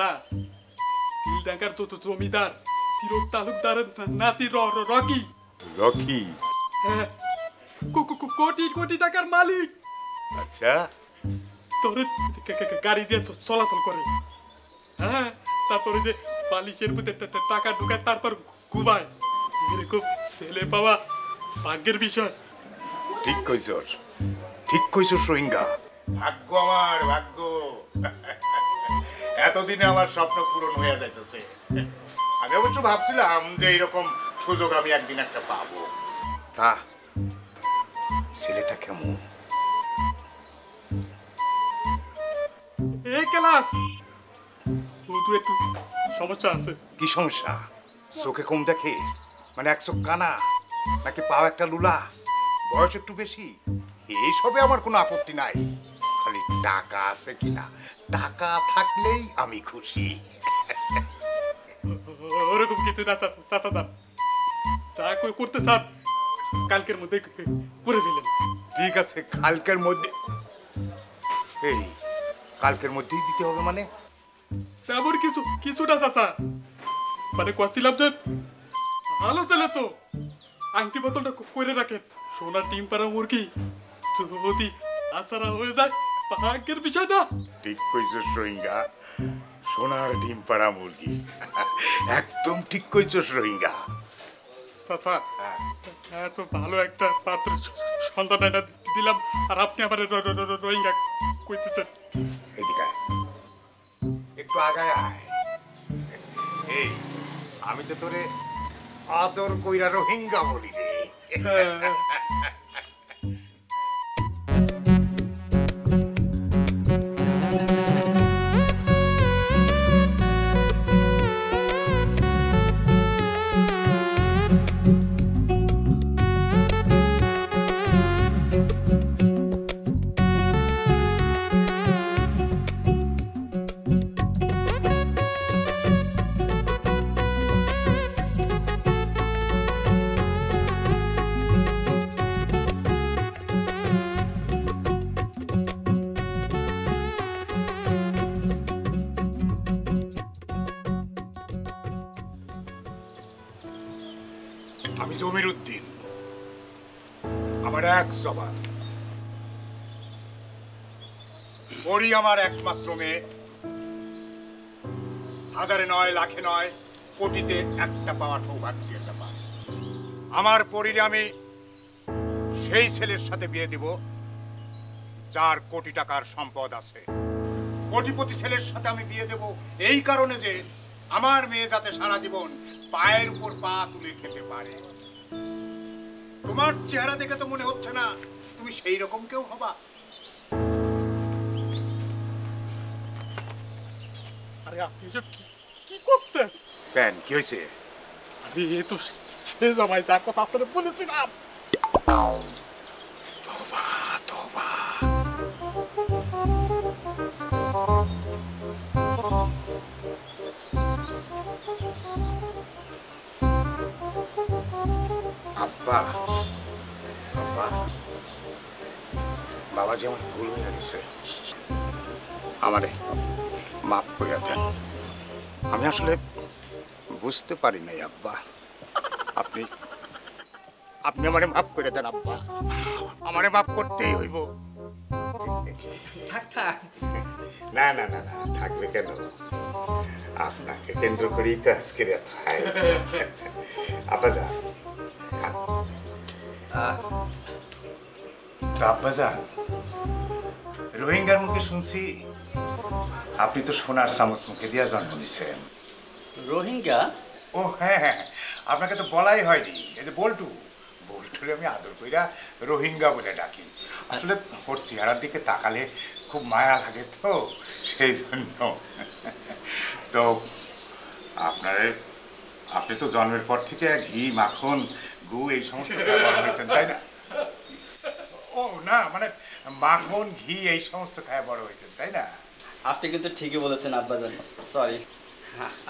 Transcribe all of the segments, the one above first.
চাচা তিলডাঙ্গার জমিদার তিলক তালুকদারের নাতি রকি। রকি? হ্যাঁ, কোটি কোটি টাকার মালিক। আচ্ছা, তোর গাড়ি দিয়ে চলাচল করে। হ্যাঁ, তারপরে যে বালিশের মধ্যে টাকা ঢুকায় তারপর ঘুমায়। এরকম ছেলে পাওয়া ভাগ্যের বিষয়। ঠিক কইছস, ঠিক কইছস রোহিঙ্গা। ভাগ্য আমার, ভাগ্য। এতদিনে আমার স্বপ্ন পূরণ হয়ে যাইতেছে। আমি অবশ্য ভাবছিলাম যে এইরকম সুযোগ আমি একদিন একটা পাবো। তা ছেলেটা কেমন? এই ক্লাস তো একটু সমস্যা আছে। কি সমস্যা? চোখে কম দেখে? মানে এক চোখ কানা, নাকি পাও একটা লুলা, বয়স একটু বেশি? এইসবে আমার কোনো আপত্তি নাই, খালি টাকা আছে কিনা। টাকা থাকলেই আমি খুশি। ওরকম কিছু না চাচা দাম, যা করতে চান কালকের মধ্যে করে ফেলেন। ঠিক আছে, কালকের মধ্যে? এই কালকের মধ্যেই দিতে হবে মানে? তেমন কিছুটা চাচা, মানে করছিলাম যে ভালো ছেলে তো আংটি বোতলটা করে রাখেন। সোনার ডিম পাড়া মুরগি যদি আচারা হয়ে যায় ভাগ্যের বিষয় না। ঠিক কইছস রোহিঙ্গা, সোনার ডিম পাড়া মুরগি। একদম ঠিক কইছস রোহিঙ্গা। চাচা এত ভালো একটা পাত্র সন্তান এটা দিলাম, আর আপনি আবার রোহিঙ্গা কইতেছেন। এদিকে একটু আগায় আয়। এই আমি তো তোরে আদর কইরা রোহিঙ্গা বলি রে। আমি জমির উদ্দিন, আমার এক জবান। পরি আমার একমাত্র মেয়ে। হাজারে নয়, লাখে নয়, কোটিতে একটা পাওয়া সৌভাগ্যের ব্যাপার। আমার পরিরে আমি সেই ছেলের সাথে বিয়ে দিব যার কোটি টাকার সম্পদ আছে। কোটিপতি ছেলের সাথে আমি বিয়ে দেব এই কারণে যে আমার মেয়ে যাতে সারা জীবন পায়ের উপর পা তুলে খেতে পারে। তোমার চেহারা দেখে তো মনে হচ্ছে না তুমি সেই রকম কেউ হবা। আরে আপনি কি করছেন? কেন, কি হয়েছে? আরে এ তো সে জামাই যার কথা আপনারা বলেছিলাম। তওবা তওবা। আব্বা, আব্বা, বাবাজি আমার ভুল হয়ে গেছে, আমারে মাফ করে দেন। আমি আসলে বুঝতে পারি নাই আব্বা। আপনি আপনি আমারে মাফ করে দেন আব্বা, আমারে মাফ করতেই হইব। থাক থাক। না না না না, থাকবে কেন? আপনাকে কেন্দ্র করেই তো আজকের এত আয়োজন। আব্বা যান, আব্বা যান। রোহিঙ্গার মুখে শুনছি আপনি তো সোনার চামচ মুখে দিয়া জন্ম নিছেন। রোহিঙ্গা? ও হ্যাঁ হ্যাঁ, আপনাকে তো বলাই হয়নি। এই যে বল্টু, বল্টুরে আমি আদর কইরা রোহিঙ্গা বলে ডাকি। আসলে ওর চেহারার দিকে তাকালে খুব মায়া লাগে তো, সেই জন্য। তো আপনি তো জন্মের পর থেকে ঘি, মাখন, গু এই সমস্ত ব্যবহার হয়েছেন, তাই না? ও না, মানে মাখন, ঘি এই সমস্ত খায় বড় হয়েছেন, তাই না? আপনি কিন্তু ঠিকই বলেছেন আব্বাজান। সরি,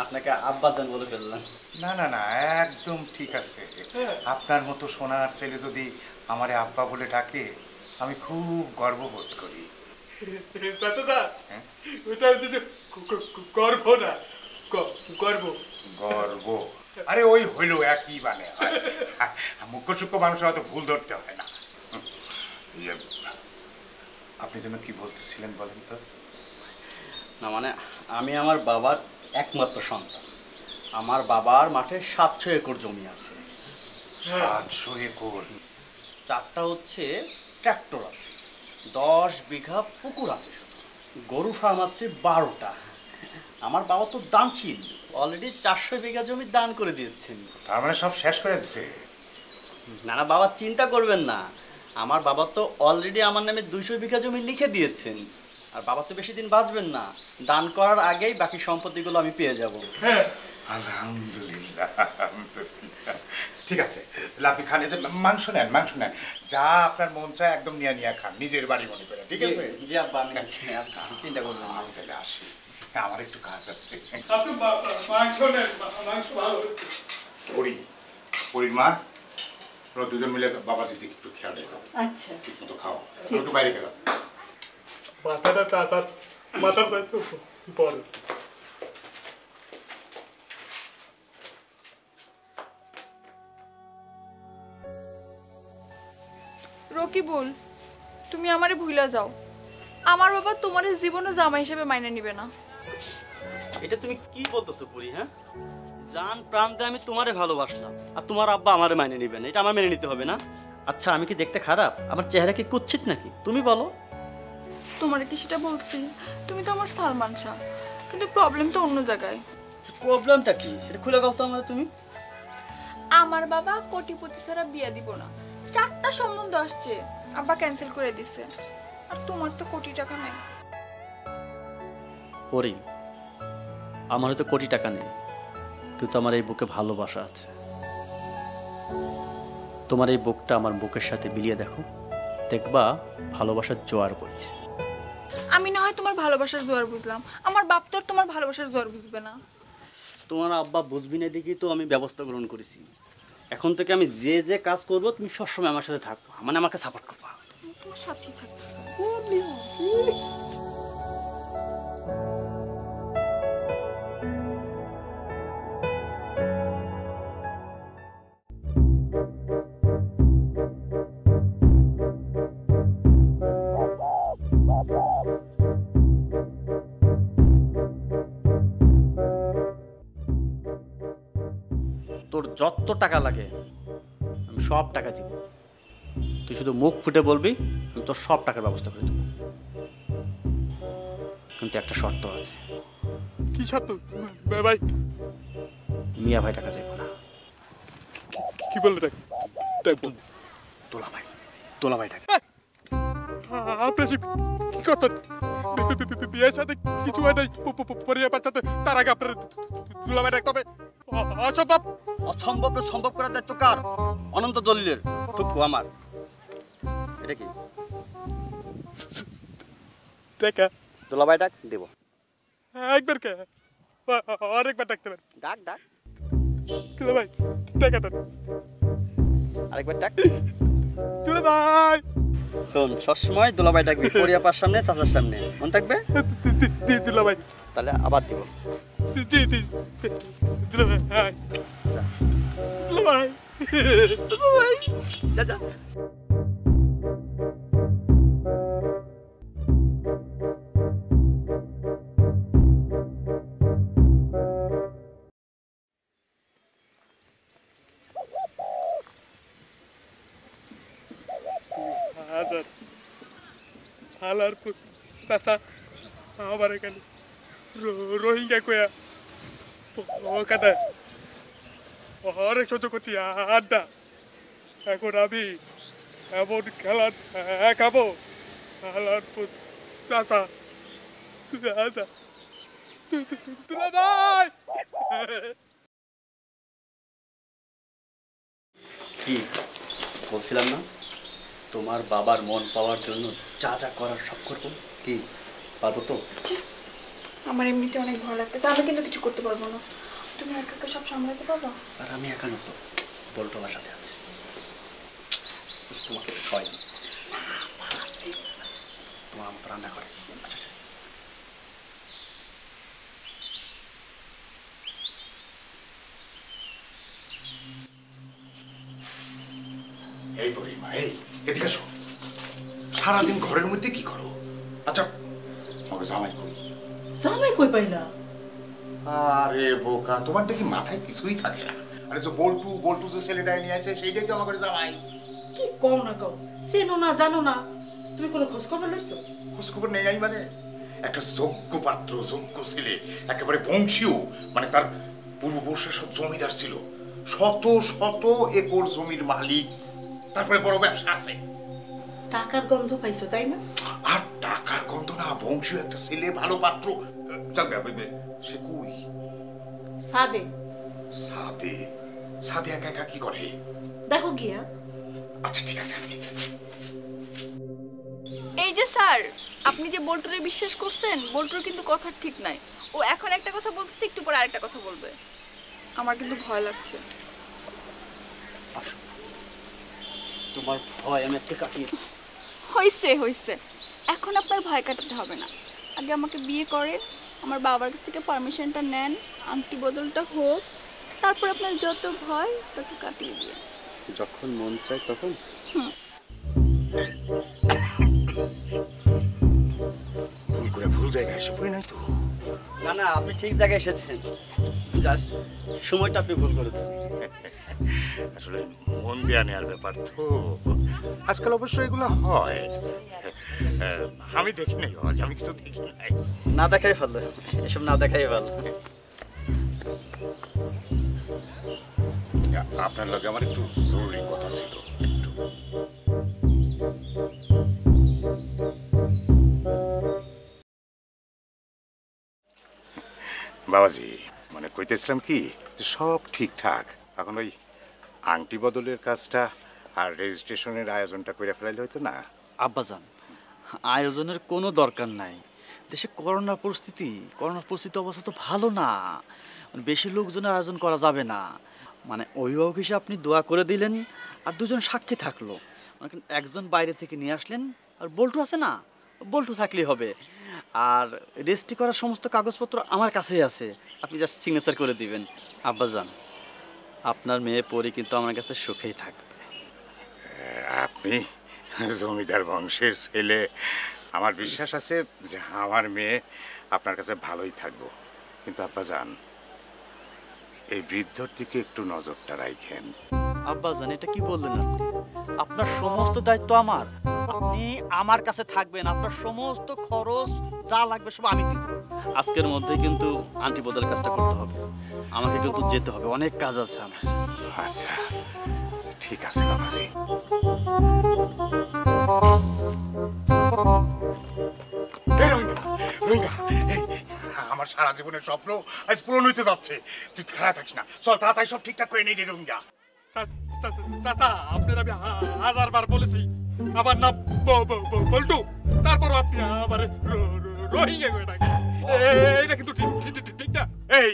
আপনাকে আব্বাজান বলে ফেললাম। না না না, একদম ঠিক আছে। আপনার মতো সোনার ছেলে যদি আমারে আব্বা বলে ডাকে আমি খুব গর্ববোধ করি। চাচাদা ওটা হচ্ছে যে গর্ব না গর্ব গর্ব? আরে ওই হইল একই মানে মুখ্য সূক্ষ্ম মানুষের হয়তো ভুল ধরতে হয় না। ইয়ে, আপনি যেন কি বলতেছিলেন বলেন তো? না মানে আমি আমার বাবার একমাত্র সন্তান। আমার বাবার মাঠে 700 একর জমি আছে। 700 একর? 4টা হচ্ছে ট্র্যাক্টর আছে, 10 বিঘা পুকুর আছে, শুধু গরু ফার্ম আছে 12টা। আমার বাবা তো দানশীল, অলরেডি 400 বিঘা জমি দান করে দিয়েছেন। তার মানে সব শেষ করে দিছে? না না বাবা, চিন্তা করবেন না, আমার বাবা তো অলরেডি আমার নামে 200 বিঘা জমি লিখে দিয়েছেন। আর বাবা তো বেশি দিন বাঁচবেন না, দান করার আগেই বাকি সম্পত্তিগুলো আমি পেয়ে যাব। হ্যাঁ আলহামদুলিল্লাহ, আলহামদুলিল্লাহ। ঠিক আছে, তাহলে আপনি খান, এতে মাংস নেন, মাংস নেন, যা আপনার মন চায় একদম নিয়ে নিয়ে খান, নিজের বাড়ি মনে করে। ঠিক আছে? জি আব্বা, আমি চিন্তা করবেন না। আমি তাহলে আসি, আমার একটু কাজ আছে। মাংস নেন, মাংস ভালো হচ্ছে। পরির মা, তোমরা দুজন মিলে বাবাজির দিকে একটু খেয়াল রেখো। আচ্ছা ঠিক মতো খাও, একটু বাইরে গেলাম। মাথাটা তাতার মাথার তো বড়। রকিবুল, তুমি আমারে ভুইলা যাও। আমার বাবা তোমার জীবনে জামাই হিসেবে মাইনে নিবে না। এটা তুমি কি বলতেছো পুরি? হ্যাঁ, জান প্রাণ দিয়ে আমি তোমারে ভালোবাসলাম, আর তোমার আব্বা আমারে মাইনে নিবে না, এটা আমার মেনে নিতে হবে না? আচ্ছা, আমি কি দেখতে খারাপ? আমার চেহারা কি কুৎসিত নাকি? তুমি বলো। তোমারে কি সেটা বলছি? তুমি তো আমার সালমান শাহ, কিন্তু প্রবলেম তো অন্য জায়গায়। প্রবলেমটা কি সেটা খুলে বলতো আমার। তুমি আমার বাবা কোটিপতি ছাড়া বিয়া দিব না, 4টা সম্বন্ধ আসছে, আব্বা ক্যান্সেল করে দিছে। আর তোমার তো কোটি টাকা নাই। পরি, আমার হয়তো কোটি টাকা নেই, কিন্তু আমার এই বুকে ভালোবাসা আছে। তোমার এই বুকটা আমার বুকের সাথে মিলিয়ে দেখো, দেখবা ভালোবাসার জোয়ার বইছে। আমি না হয় তোমার ভালোবাসার জোয়ার বুঝলাম, আমার বাপ তো আর তোমার ভালোবাসার জোয়ার বুঝবে না। তোমার আব্বা বুঝবি না দেখি তো আমি ব্যবস্থা গ্রহণ করেছি। এখন থেকে আমি যে যে কাজ করবো তুমি সবসময় আমার সাথে থাকবো, মানে আমাকে সাপোর্ট করবা। তোমার সাথেই থাকতে। তোর যত টাকা লাগে আমি সব টাকা দিব, তুই শুধু মুখ ফুটে বলবি, আমি তোর সব টাকার ব্যবস্থা করে দেবো। কিন্তু একটা শর্ত আছে। কি শর্ত ভাই? মিয়া ভাই টাকা চাইবো না। কি বললে? তোলাভাই, তোলাভাই টাকা। আপনি কি করতেন? বিয়ের সাথে কিছু হয় নাই, পরিবার সাথে, তার আগে আপনার দুলাভাই রাখতে হবে? অসম্ভব। অসম্ভব সম্ভব করার দায়িত্ব কার? অনন্ত দলিলের, থুকু আমার। এটা কি? দেখা দুলাভাই ডাক দেব। একবার কে আরেকবার ডাকতে পারেন? ডাক ডাক। দুলাভাই দেখা দেন। আরেকবার ডাক। দুলাভাই শোন, সবসময় দুলাভাই ডাকবি, পরিয়াপার সামনে, চাচার সামনে, মন থাকবে? দুলাভাই। তাহলে আবার দিব। জি জি দুলাভাই। দুলাভাই দুলাভাই যা যা। হাজার হালার চাষা আমার এখানে রোহিঙ্গা কয়া ও কাদা অনেক সহ্য করছি আড্ডা। এখন আমি এমন খেলা খাবো হালার চাষা। ভাই কি বলছিলাম না, তোমার বাবার মন পাওয়ার জন্য যা যা করার সব করবো। কি পারবো তো? আমার এমনিতে অনেক ভয় লাগতেছে, আমি কিন্তু কিছু করতে পারবো না। তুমি একা একা সব সামলাতে পারবো? আর আমি একান্ত তো, বলটো আমার সাথে আছে, তোমাকে হয় তোমার তো রান্না করে। আচ্ছা আচ্ছা। এই পরিমা, এই এদিকে এসো। সারাদিন ঘরের মধ্যে কি করো? আচ্ছা, আমাকে জামাই কই? জামাই কই পাইলা? আরে বোকা, তোমার দেখি মাথায় কিছুই থাকে না। আরে যে বল্টু বল্টু যে ছেলেটা নিয়ে আছে সেইটাই তো আমার জামাই। কি কও না কও, চেনো না জানো না, তুমি কোনো খোঁজ খবর লইছো? খোঁজ খবর নেই নাই মানে? একটা যোগ্য পাত্র, যোগ্য ছেলে, একেবারে বংশীয়, মানে তার পূর্বপুরুষের সব জমিদার ছিল, শত শত একর জমির মালিক, তারপরে বড় ব্যবসা আছে। টাকার গন্ধ পাইছো তাই না? আর টাকার গন্ধ না, বংশীয় একটা ছেলে, ভালো পাত্র। সে কই? সাদে। সাদে? সাদে একা একা কি করে? দেখো গিয়া। আচ্ছা ঠিক আছে, আমি দেখতেছি। এই যে স্যার, আপনি যে বল্টুরে বিশ্বাস করছেন, বল্টুর কিন্তু কথা ঠিক নাই। ও এখন একটা কথা বলতেছে, একটু পরে আরেকটা কথা বলবে। আমার কিন্তু ভয় লাগছে। তোমার ভয় আমি আজকে কাটিয়ে। হইছে হইছে, এখন আপনার ভয় কাটাতে হবে না। আগে আমাকে বিয়ে করেন, আমার বাবার কাছ থেকে পারমিশনটা নেন, আংটি বদলটা হোক, তারপর আপনার যত ভয় তত কাটিয়ে দিয়ে। যখন মন চায় তখন। ভুল করে ভুল জায়গায় এসে পড়ি নাই তো? না না, আপনি ঠিক জায়গায় এসেছেন, জাস্ট সময়টা আপনি ভুল করেছেন। আসলে মন দেয়া নেওয়ার ব্যাপার তো, আজকাল অবশ্য এগুলো হয়। আমি দেখি নাই, আজ আমি কিছু দেখি নাই। না দেখাই ভালো, এসব না দেখাই ভালো। আপনার লগে আমার একটু জরুরি কথা ছিল। একটু বাবাজি, মানে কইতেছিলাম কি, যে সব ঠিকঠাক, এখন ওই আংটি বদলের কাজটা আর রেজিস্ট্রেশনের আয়োজনটা করে ফেলাইলে হয়তো না? আব্বাজান, আয়োজনের কোনো দরকার নাই। দেশে করোনার পরিস্থিতি অবস্থা তো ভালো না, বেশি লোকজনের আয়োজন করা যাবে না। মানে অভিভাবক হিসেবে আপনি দোয়া করে দিলেন, আর দুজন সাক্ষী থাকলো। মানে একজন বাইরে থেকে নিয়ে আসলেন, আর বল্টু আছে না, বল্টু থাকলেই হবে। আর রেজিস্ট্রি করার সমস্ত কাগজপত্র আমার কাছেই আছে, আপনি জাস্ট সিগনেচার করে দিবেন। আব্বাজান, আপনার মেয়ে পরি কিন্তু আমার কাছে সুখেই থাকবে। আপনি জমিদার বংশের ছেলে, আমার বিশ্বাস আছে যে আমার মেয়ে আপনার কাছে ভালোই থাকবো। কিন্তু আপা যান, এই বৃদ্ধর দিকে একটু নজরটা রাখেন। আব্বাজান, এটা কি বললেন আপনি? আপনার সমস্ত দায়িত্ব আমার, আপনি আমার কাছে থাকবেন, আপনার সমস্ত খরচ যা লাগবে সব আমি দিব। আজকের মধ্যে কিন্তু আন্টি বদল কাজটা করতে হবে, আমাকে কিন্তু যেতে হবে, অনেক কাজ আছে আমার। আচ্ছা ঠিক আছে বাবাজি। এই রোহিঙ্গা, রোহিঙ্গা, এই আমার সারা জীবনের স্বপ্ন আজ পূরণ হইতে যাচ্ছে। তুই খারাপ থাকিস না, চল তাড়াতাড়ি সব ঠিকঠাক করে নেই রে রোহিঙ্গা। চাচা, আপনার আমি হাজারবার বলেছি আমার নাম বল্টু, তারপরও আপনি আমার রোহিঙ্গা করে ডাকেন। এটা কিন্তু ঠিক না। এই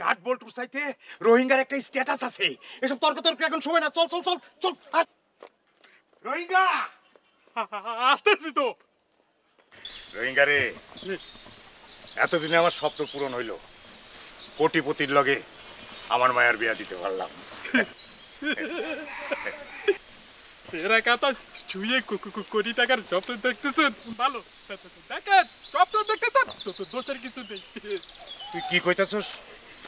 নাট বল্টুর চাইতে রোহিঙ্গার একটা স্ট্যাটাস আছে, এসব তর্ক তর্ক এখন সময় না। চল চল চল চল। রোহিঙ্গা আসতেছি তো। রোহিঙ্গা রে, এতদিনে আমার স্বপ্ন পূরণ হইল, কোটিপতির লগে আমার মায়ের বিয়া দিতে পারলাম। এরা কাতা ছুঁয়ে কোটি টাকার স্বপ্ন দেখতেছেন, ভালো দেখেন, স্বপ্ন দেখতেছেন তো দোষের কিছু নেই। তুই কি কইতাছস?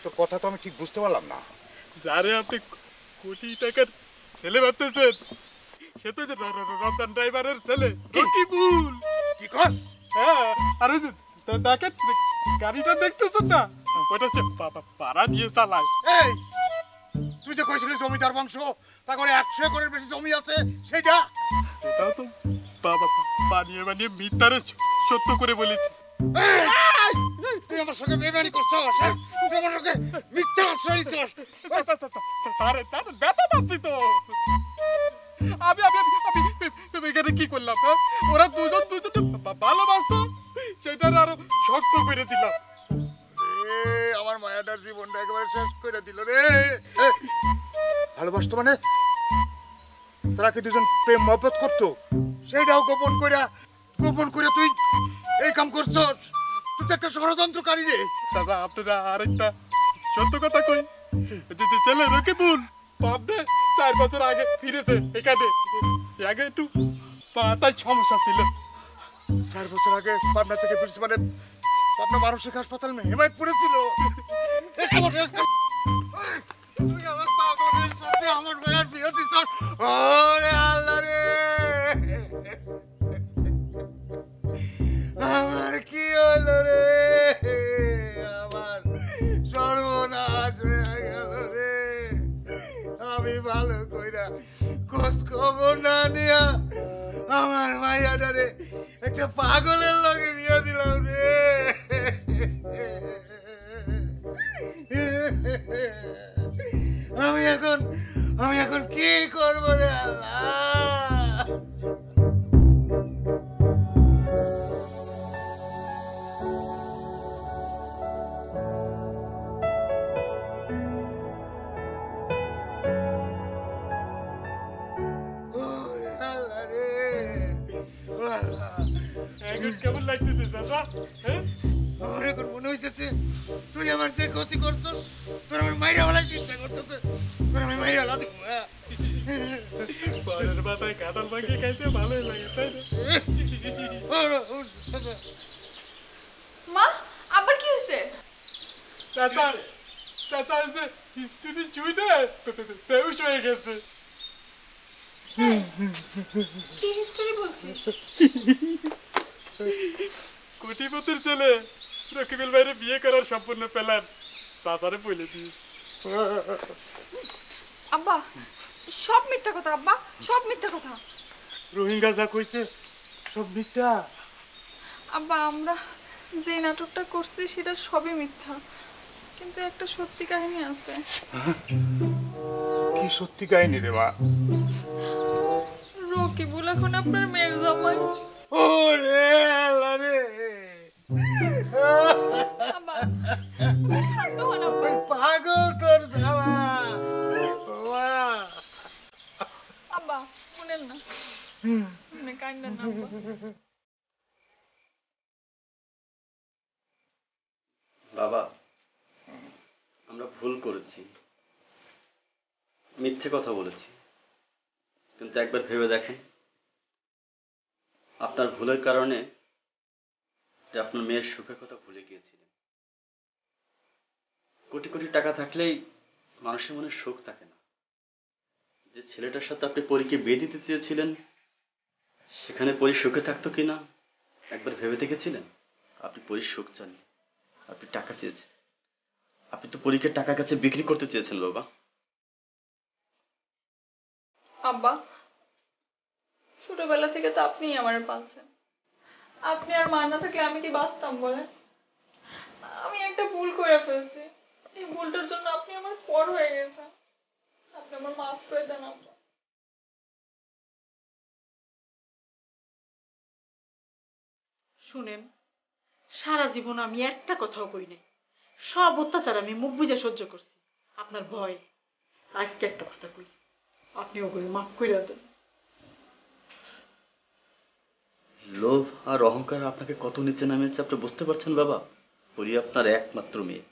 তোর কথা তো আমি ঠিক বুঝতে পারলাম না। যারে আপনি কোটি টাকার ছেলে ভাবতেছেন, সে তো রমজান ড্রাইভারের ছেলে রকিবুল। কি কস? হ্যাঁ, আর ওই যে দেখেন গাড়িটা দেখতেছেন না, ওটা হচ্ছে পাড়া নিয়ে চালায়। এই তুই যে কইছিলি জমিদার বংশ, তা করে 100 একরের বেশি জমি আছে, সেইটা? সেটাও তো বাবা বানিয়ে বানিয়ে মিথ্যারে সত্য করে বলেছি। তুই আমার সঙ্গে বেমানি করছস, তুই আমার সঙ্গে মিথ্যা আশ্রয় দিছস। তারে ব্যথা পাচ্ছি তো। আমি আমি আমি এখানে কি করলাম? হ্যাঁ, ওরা দুজনে ভালোবাসতো, সেটার আরো শক্ত করে দিলাম। আমার মায়াটার জীবনটা একেবারে শেষ করে দিল রে। ভালোবাসতো মানে? তোরা কি দুজন প্রেম মহব্বত করতো? সেইটাও গোপন করে গোপন করে তুই এই কাম করছস? তুই তো একটা ষড়যন্ত্রকারী রে। দাদা আপনারা আরেকটা সত্য কথা কই, ছেলে রকিবুল পাবনা 4 বছর আগে ফিরেছে এখানে। আগে একটু পাতায় সমস্যা ছিল। 4 বছর আগে পাবনা থেকে ফিরছি মানে পাবনা মানসিক হাসপাতাল হেমায়তপুরে ছিল। তুই আমার পাগলের সাথে আমার ভাইয়ের বিয়ে দিছস। ওরে আল্লাহ রে, আমার কি হলো রে? আমার সর্বনাশ হয়ে গেল রে। আমি ভালো কইরা খোঁজ খবর না নিয়া আমার মাইয়াটারে একটা পাগলের লগে বিয়ে দিলাম রে। আমি এখন কি করবো রে আল্লাহ? ওরে আল্লাহ রে, ও আল্লাহ। এখন কেমন লাগতেছে দাদা? হ্যাঁ আমার এখন মনে হইতেছে তুই আমার যে ক্ষতি করছ, তোর আমার মাইরা ফেলাইতে ইচ্ছা করতেছে। তোর আমি মাইরা ফেলা দিব। পরের মাথায় কাঁঠাল ভাঙিয়ে খাইতে ভালোই লাগে, তাই না? মা আবার কি হয়েছে? দাদা দাদা যে হিস্ট্রি চুই না বেউস হয়ে গেছে। কি হিস্টোরি বলছিস? কোটিপতির ছেলে রকিবুল ভাইরে বিয়ে করার সম্পূর্ণ প্ল্যান চাচারে বলে দিই। আব্বা সব মিথ্যা কথা, আব্বা সব মিথ্যা কথা। রোহিঙ্গা যা কইছে সব মিথ্যা। আব্বা আমরা যে নাটকটা করছি সেটা সবই মিথ্যা, কিন্তু একটা সত্যি কাহিনী আছে। কি সত্যি কাহিনী রে মা? রকিবুল এখন আপনার মেয়ের জামাই। ওরে আল্লাহ রে, আব্বা শান্ত হন আব্বা। পাগল তোর জ্বালা। মা, আব্বা শুনেন না, আপনি কান্দেন না আব্বা। বাবা আমরা ভুল করেছি, মিথ্যে কথা বলেছি, কিন্তু একবার ভেবে দেখেন আপনার ভুলের কারণে যে আপনার মেয়ের সুখের কথা ভুলে গিয়েছিলেন। কোটি কোটি টাকা থাকলেই মানুষের মনে সুখ থাকে না। যে ছেলেটার সাথে আপনি পরীকে বিয়ে দিতে চেয়েছিলেন সেখানে পরী সুখে থাকতো কিনা একবার ভেবে দেখেছিলেন? আপনি পরীর সুখ চান, আপনি টাকা চেয়েছেন। আপনি তো পরীকে টাকার কাছে বিক্রি করতে চেয়েছেন বাবা। আব্বা ছোটবেলা থেকে তো আপনিই আমার পালছেন, আপনি আর মা না থাকলে আমি কি বাঁচতাম বলেন? আমি একটা ভুল করে ফেলছি, এই ভুলটার জন্য আপনি আমার পর হয়ে গেছেন, আপনি আমার মাফ করে দেন আব্বা। শুনেন, সারা জীবন আমি একটা কথাও কই নাই, সব অত্যাচার আমি মুখ বুঝে সহ্য করছি আপনার ভয়। আজকে একটা কথা কই, আপনি ওগুলো মাফ করে দেন। লোভ আর অহংকার আপনাকে কত নিচে নামিয়েছে আপনি বুঝতে পারছেন বাবা? পরী আপনার একমাত্র মেয়ে,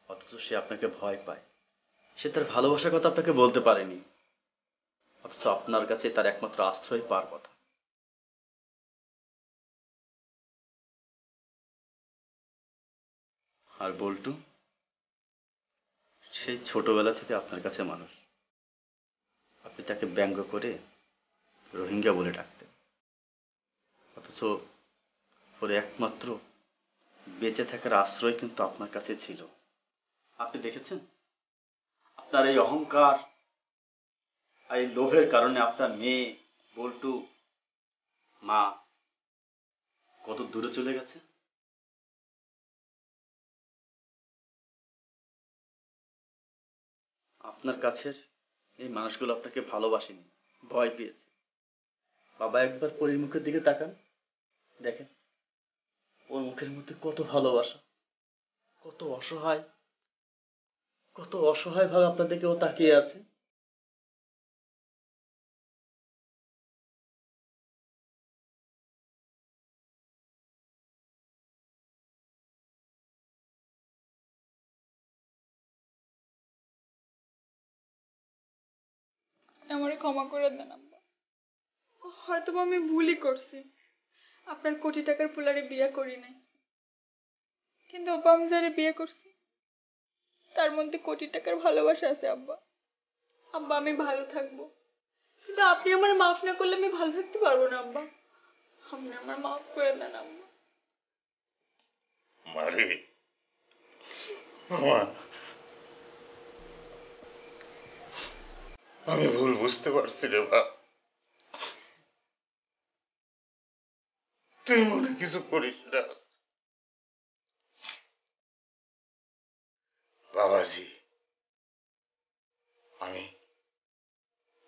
অথচ সে আপনাকে ভয় পায়। সে তার ভালোবাসার কথা আপনাকে বলতে পারেনি, অথচ আপনার কাছে তার একমাত্র আশ্রয় পাওয়ার কথা। আর বল্টু সেই ছোটবেলা থেকে আপনার কাছে মানুষ। আপনি তাকে ব্যঙ্গ করে রোহিঙ্গা বলে ডাকতেন, অথচ ওর একমাত্র বেঁচে থাকার আশ্রয় কিন্তু আপনার কাছে ছিল। আপনি দেখেছেন আপনার এই অহংকার আর এই লোভের কারণে আপনার মেয়ে বল্টু মা কত দূরে চলে গেছে। আপনার কাছের এই মানুষগুলো আপনাকে ভালোবাসেনি, ভয় পেয়েছে। বাবা একবার পরীর মুখের দিকে তাকান, দেখেন ওর মুখের মধ্যে কত ভালোবাসা, কত অসহায়, কত অসহায় ভাবে আপনাদেরকে ও তাকিয়ে আছে। আমারে ক্ষমা করে দেন আব্বা। হয়তো আমি ভুলই করছি, আপনার কোটি টাকার পোলারে বিয়ে করি নাই, কিন্তু আব্বা আমি যারে বিয়ে করছি তার মধ্যে কোটি টাকার ভালোবাসা আছে আব্বা। আব্বা আমি ভালো থাকবো, কিন্তু আপনি আমার মাফ না করলে আমি ভালো থাকতে পারবো না আব্বা। আপনি আমার মাফ করে দেন আব্বা। মারে মা, আমি ভুল বুঝতে পারছি রে বাপ। তুই মনে কিছু করিস না বাবাজি, আমি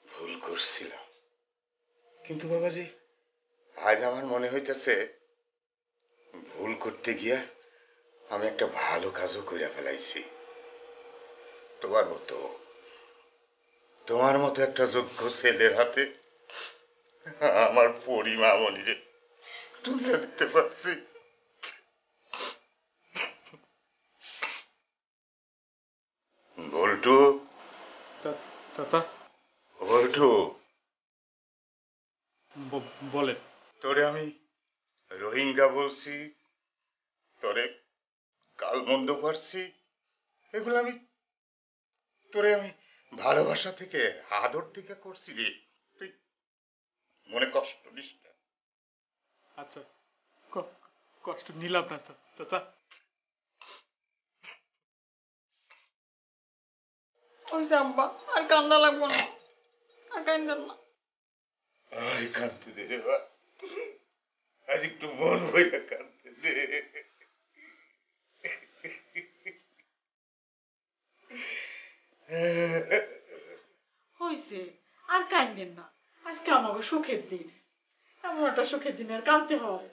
ভুল করছিলাম, কিন্তু বাবাজি আজ আমার মনে হইতেছে ভুল করতে গিয়া আমি একটা ভালো কাজও কইরা ফেলাইছি। তোমার মতো একটা যোগ্য ছেলের হাতে আমার পরিমামণিরে তুলে দিতে পারছি। বল্টু, চাচা বল্টু, বলেন। তোরে আমি রোহিঙ্গা বলছি, তোরে কালমন্দ পারছি, এগুলো তোরে আমি ভালোবাসা থেকে, আদর থেকে করছি রে। তুই মনে কষ্ট নিস না। আচ্ছা, কষ্ট নিলাম না চাচা। ওই যে আব্বা, আর কান্দা লাগবো না, আর কান্দেন না। আরে কাঁদতে দে রে বা, আজ একটু মন ভইরা কাঁদতে দে। হয়েছে, আর কাঁদেন না। আজকে আমাকে সুখের দিন, এমন একটা সুখের দিন আর কাঁদতে হয়?